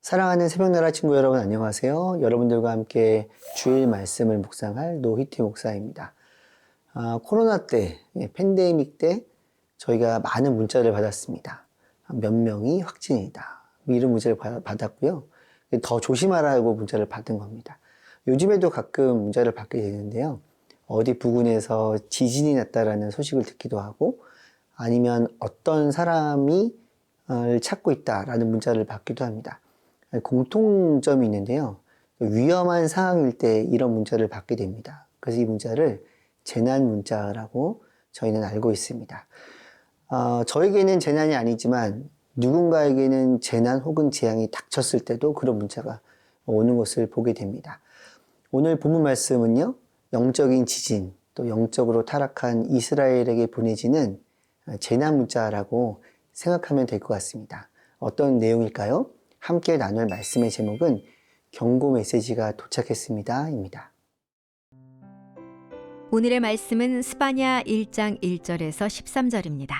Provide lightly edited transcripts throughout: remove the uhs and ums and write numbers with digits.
사랑하는 새벽나라 친구 여러분 안녕하세요. 여러분들과 함께 주일 말씀을 묵상할 노희태 목사입니다. 코로나 때, 팬데믹 때 저희가 많은 문자를 받았습니다. 몇 명이 확진이다. 이런 문자를 받았고요. 더 조심하라고 문자를 받은 겁니다. 요즘에도 가끔 문자를 받게 되는데요. 어디 부근에서 지진이 났다라는 소식을 듣기도 하고 아니면 어떤 사람이 찾고 있다라는 문자를 받기도 합니다. 공통점이 있는데요. 위험한 상황일 때 이런 문자를 받게 됩니다. 그래서 이 문자를 재난 문자라고 저희는 알고 있습니다. 저에게는 재난이 아니지만 누군가에게는 재난 혹은 재앙이 닥쳤을 때도 그런 문자가 오는 것을 보게 됩니다. 오늘 본문 말씀은요, 영적인 지진, 또 영적으로 타락한 이스라엘에게 보내지는 재난 문자라고 생각하면 될 것 같습니다. 어떤 내용일까요? 함께 나눌 말씀의 제목은 경고 메시지가 도착했습니다. 입니다. 오늘의 말씀은 스바냐 1장 1절에서 13절입니다.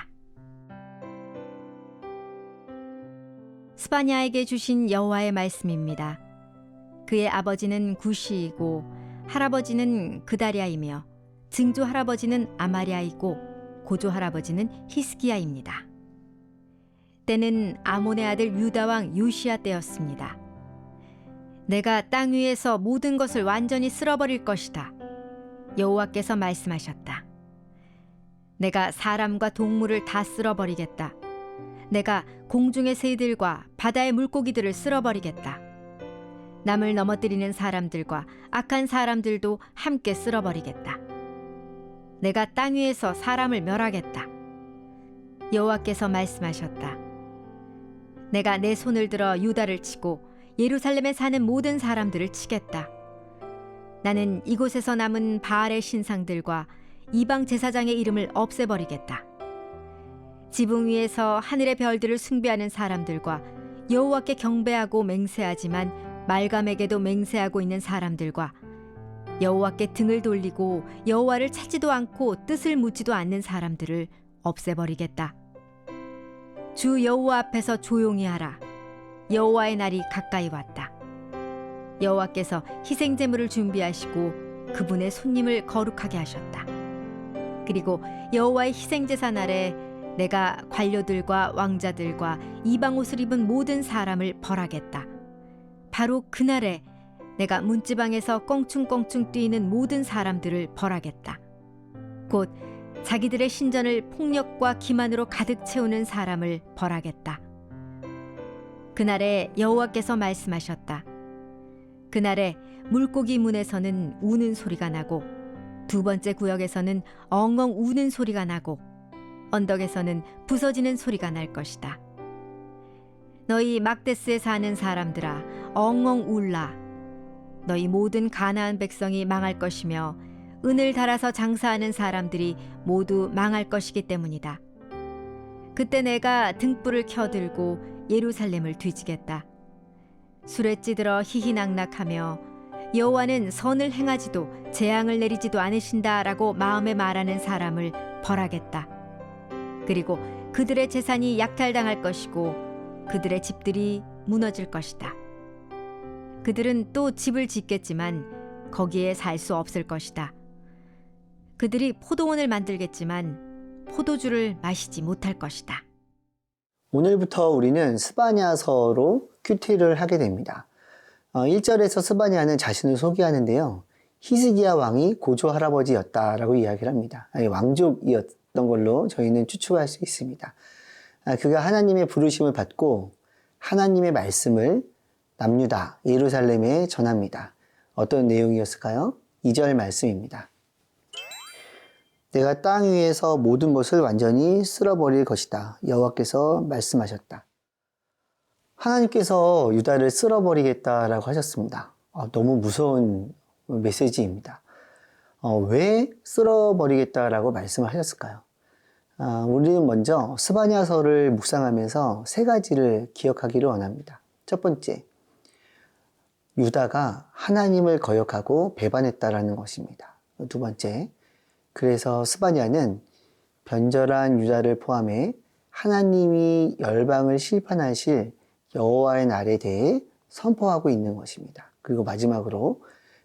스바냐에게 주신 여호와의 말씀입니다. 그의 아버지는 구시이고 할아버지는 그다랴이며 증조 할아버지는 아마랴이고 고조 할아버지는 히스기야입니다. 때는 아몬의 아들 유다 왕 요시야 때였습니다. 내가 땅 위에서 모든 것을 완전히 쓸어버릴 것이다. 여호와께서 말씀하셨다. 내가 사람과 동물을 다 쓸어버리겠다. 내가 공중의 새들과 바다의 물고기들을 쓸어버리겠다. 남을 넘어뜨리는 사람들과 악한 사람들도 함께 쓸어버리겠다. 내가 땅 위에서 사람을 멸하겠다. 여호와께서 말씀하셨다. 내가 내 손을 들어 유다를 치고 예루살렘에 사는 모든 사람들을 치겠다. 나는 이곳에서 남은 바알의 신상들과 이방 제사장의 이름을 없애버리겠다. 지붕 위에서 하늘의 별들을 숭배하는 사람들과 여호와께 경배하고 맹세하지만 말감에게도 맹세하고 있는 사람들과 여호와께 등을 돌리고 여호와를 찾지도 않고 뜻을 묻지도 않는 사람들을 없애버리겠다. 주 여호와 앞에서 조용히 하라. 여호와의 날이 가까이 왔다. 여호와께서 희생 제물을 준비하시고 그분의 손님을 거룩하게 하셨다. 그리고 여호와의 희생 제사 날에 내가 관료들과 왕자들과 이방 옷을 입은 모든 사람을 벌하겠다. 바로 그날에 내가 문지방에서 껑충껑충 뛰는 모든 사람들을 벌하겠다. 곧 자기들의 신전을 폭력과 기만으로 가득 채우는 사람을 벌하겠다. 그날에 여호와께서 말씀하셨다. 그날에 물고기 문에서는 우는 소리가 나고 두 번째 구역에서는 엉엉 우는 소리가 나고 언덕에서는 부서지는 소리가 날 것이다. 너희 막데스에 사는 사람들아 엉엉 울라. 너희 모든 가나안 백성이 망할 것이며 은을 달아서 장사하는 사람들이 모두 망할 것이기 때문이다. 그때 내가 등불을 켜들고 예루살렘을 뒤지겠다. 술에 찌들어 희희낙낙하며 여호와는 선을 행하지도 재앙을 내리지도 않으신다라고 마음에 말하는 사람을 벌하겠다. 그리고 그들의 재산이 약탈당할 것이고 그들의 집들이 무너질 것이다. 그들은 또 집을 짓겠지만 거기에 살 수 없을 것이다. 그들이 포도원을 만들겠지만 포도주를 마시지 못할 것이다. 오늘부터 우리는 스바냐서로 큐티를 하게 됩니다. 1절에서 스바냐는 자신을 소개하는데요. 히스기야 왕이 고조 할아버지였다라고 이야기를 합니다. 왕족이었던 걸로 저희는 추측할 수 있습니다. 그가 하나님의 부르심을 받고 하나님의 말씀을 남유다, 예루살렘에 전합니다. 어떤 내용이었을까요? 2절 말씀입니다. 내가 땅 위에서 모든 것을 완전히 쓸어버릴 것이다. 여호와께서 말씀하셨다. 하나님께서 유다를 쓸어버리겠다라고 하셨습니다. 너무 무서운 메시지입니다. 왜 쓸어버리겠다라고 말씀을 하셨을까요? 우리는 먼저 스바냐서를 묵상하면서 세 가지를 기억하기를 원합니다. 첫 번째, 유다가 하나님을 거역하고 배반했다라는 것입니다. 두 번째, 그래서 스바냐는 변절한 유다를 포함해 하나님이 열방을 심판하실 여호와의 날에 대해 선포하고 있는 것입니다. 그리고 마지막으로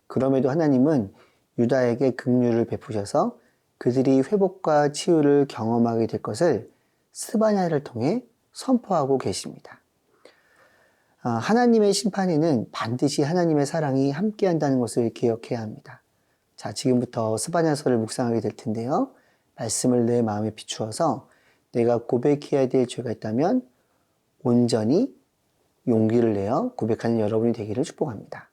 그럼에도 하나님은 유다에게 긍휼을 베푸셔서 그들이 회복과 치유를 경험하게 될 것을 스바냐를 통해 선포하고 계십니다. 하나님의 심판에는 반드시 하나님의 사랑이 함께한다는 것을 기억해야 합니다. 자, 지금부터 스바냐서를 묵상하게 될 텐데요. 말씀을 내 마음에 비추어서 내가 고백해야 될 죄가 있다면 온전히 용기를 내어 고백하는 여러분이 되기를 축복합니다.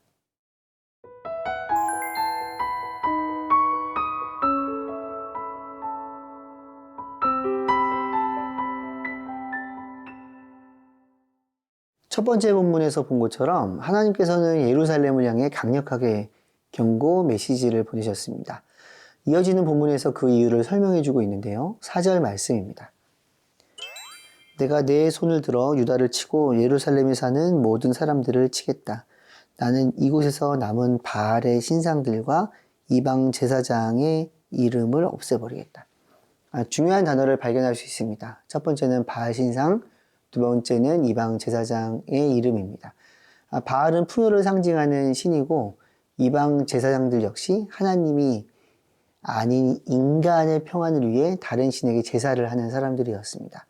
첫 번째 본문에서 본 것처럼 하나님께서는 예루살렘을 향해 강력하게 경고 메시지를 보내셨습니다. 이어지는 본문에서 그 이유를 설명해 주고 있는데요. 4절 말씀입니다. 내가 내 손을 들어 유다를 치고 예루살렘에 사는 모든 사람들을 치겠다. 나는 이곳에서 남은 바알의 신상들과 이방 제사장의 이름을 없애버리겠다. 중요한 단어를 발견할 수 있습니다. 첫 번째는 바알 신상, 두 번째는 이방 제사장의 이름입니다. 바알은 풍요를 상징하는 신이고 이방 제사장들 역시 하나님이 아닌 인간의 평안을 위해 다른 신에게 제사를 하는 사람들이었습니다.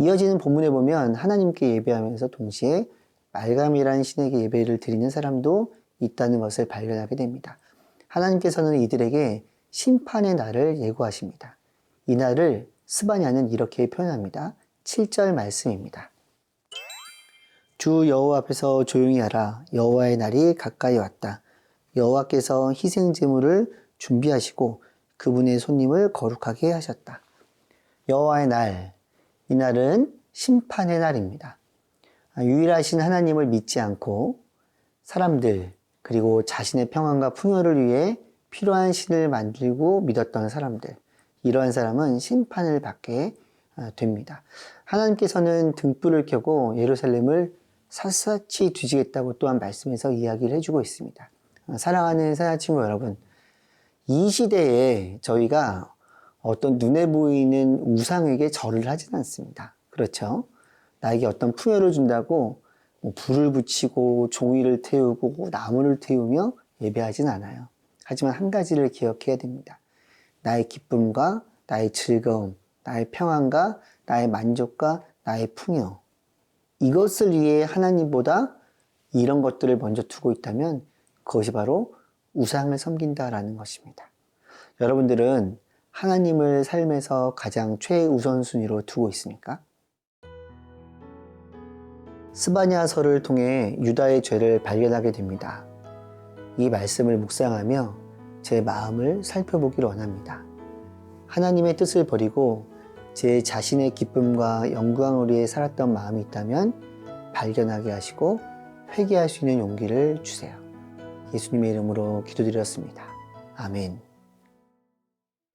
이어지는 본문에 보면 하나님께 예배하면서 동시에 말감이라는 신에게 예배를 드리는 사람도 있다는 것을 발견하게 됩니다. 하나님께서는 이들에게 심판의 날을 예고하십니다. 이 날을 스바냐는 이렇게 표현합니다. 7절 말씀입니다. 주 여호와 앞에서 조용히 하라. 여호와의 날이 가까이 왔다. 여호와께서 희생 제물을 준비하시고 그분의 손님을 거룩하게 하셨다. 여호와의 날, 이 날은 심판의 날입니다. 유일하신 하나님을 믿지 않고 사람들 그리고 자신의 평안과 풍요를 위해 필요한 신을 만들고 믿었던 사람들, 이러한 사람은 심판을 받게 됩니다. 하나님께서는 등불을 켜고 예루살렘을 샅샅이 뒤지겠다고 또한 말씀에서 이야기를 해주고 있습니다. 사랑하는 사야친구 여러분, 이 시대에 저희가 어떤 눈에 보이는 우상에게 절을 하진 않습니다. 그렇죠? 나에게 어떤 풍요를 준다고 불을 붙이고 종이를 태우고 나무를 태우며 예배하진 않아요. 하지만 한 가지를 기억해야 됩니다. 나의 기쁨과 나의 즐거움, 나의 평안과 나의 만족과 나의 풍요, 이것을 위해 하나님보다 이런 것들을 먼저 두고 있다면 그것이 바로 우상을 섬긴다라는 것입니다. 여러분들은 하나님을 삶에서 가장 최우선순위로 두고 있습니까? 스바냐서를 통해 유다의 죄를 발견하게 됩니다. 이 말씀을 묵상하며 제 마음을 살펴보길 원합니다. 하나님의 뜻을 버리고 제 자신의 기쁨과 영광을 위해 살았던 마음이 있다면 발견하게 하시고 회개할 수 있는 용기를 주세요. 예수님의 이름으로 기도드렸습니다. 아멘.